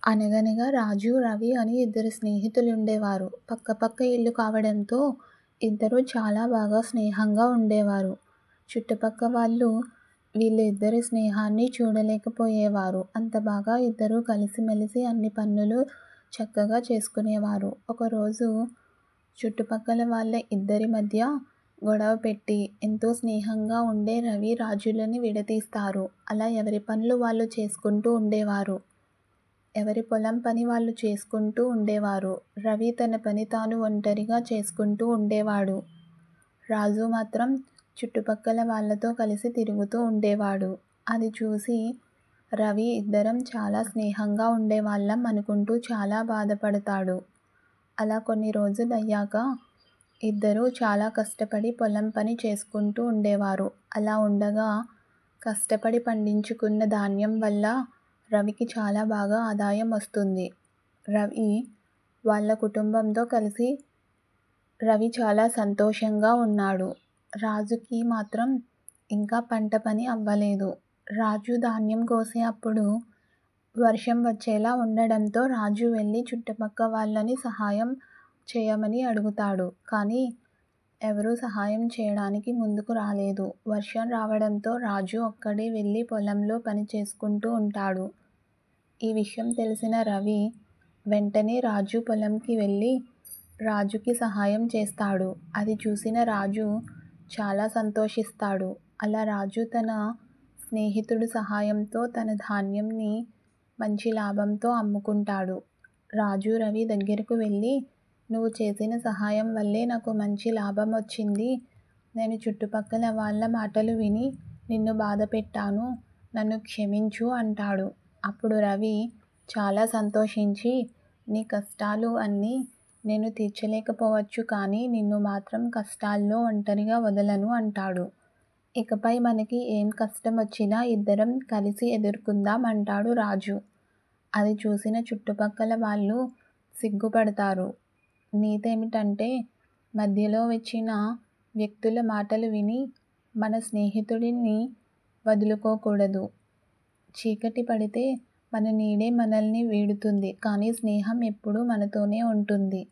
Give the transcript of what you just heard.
అనగనగా రాజు, రవి అని ఇద్దరు స్నేహితులుండేవారు. పక్కపక్క ఇల్లు కావడంతో ఇద్దరూ చాలా బాగా స్నేహంగా ఉండేవారు. చుట్టుపక్క వాళ్ళు వీళ్ళిద్దరి స్నేహాన్ని చూడలేకపోయేవారు. అంత బాగా ఇద్దరూ కలిసిమెలిసి అన్ని పనులు చక్కగా చేసుకునేవారు. ఒకరోజు చుట్టుపక్కల వాళ్ళ ఇద్దరి మధ్య గొడవ పెట్టి ఎంతో స్నేహంగా ఉండే రవి, రాజులని విడదీస్తారు. అలా ఎవరి పనులు వాళ్ళు చేసుకుంటూ ఉండేవారు. ఎవరి పొలం పని వాళ్ళు చేసుకుంటూ ఉండేవారు. రవి తన పని తాను ఒంటరిగా చేసుకుంటూ ఉండేవాడు. రాజు మాత్రం చుట్టుపక్కల వాళ్ళతో కలిసి తిరుగుతూ ఉండేవాడు. అది చూసి రవి ఇద్దరం చాలా స్నేహంగా ఉండేవాళ్ళం అనుకుంటూ చాలా బాధపడతాడు. అలా కొన్ని రోజులయ్యాక ఇద్దరూ చాలా కష్టపడి పొలం పని చేసుకుంటూ ఉండేవారు. అలా ఉండగా కష్టపడి పండించుకున్న ధాన్యం వల్ల రవికి చాలా బాగా ఆదాయం వస్తుంది. రవి వాళ్ళ కుటుంబంతో కలిసి చాలా సంతోషంగా ఉన్నాడు. రాజుకి మాత్రం ఇంకా పంట పని అవ్వలేదు. రాజు ధాన్యం కోసే అప్పుడు వర్షం వచ్చేలా ఉండడంతో రాజు వెళ్ళి చుట్టుపక్క వాళ్ళని సహాయం చేయమని అడుగుతాడు. కానీ ఎవరూ సహాయం చేయడానికి ముందుకు రాలేదు. వర్షం రావడంతో రాజు ఒక్కడే వెళ్ళి పొలంలో పని చేసుకుంటూ ఉంటాడు. ఈ విషయం తెలిసిన రవి వెంటనే రాజు పొలంకి వెళ్ళి రాజుకి సహాయం చేస్తాడు. అది చూసిన రాజు చాలా సంతోషిస్తాడు. అలా రాజు తన స్నేహితుడి సహాయంతో తన ధాన్యంని మంచి లాభంతో అమ్ముకుంటాడు. రాజు రవి దగ్గరకు వెళ్ళి, నువ్వు చేసిన సహాయం వల్లే నాకు మంచి లాభం వచ్చింది. నేను చుట్టుపక్కల వాళ్ళ మాటలు విని నిన్ను బాధ పెట్టాను. నన్ను క్షమించు అంటాడు. అప్పుడు రవి చాలా సంతోషించి, నీ కష్టాలు అన్నీ నేను తీర్చలేకపోవచ్చు, కానీ నిన్ను మాత్రం కష్టాల్లో ఒంటరిగా వదలను అంటాడు. ఇకపై మనకి ఏం కష్టం వచ్చినా ఇద్దరం కలిసి ఎదుర్కొందాం అంటాడు రాజు. అది చూసిన చుట్టుపక్కల వాళ్ళు సిగ్గుపడతారు. నీతేమిటంటే మధ్యలో వచ్చిన వ్యక్తుల మాటలు విని మన స్నేహితుడిని వదులుకోకూడదు. చీకటి పడితే మన నీడే మనల్ని వీడుతుంది, కానీ స్నేహం ఎప్పుడూ మనతోనే ఉంటుంది.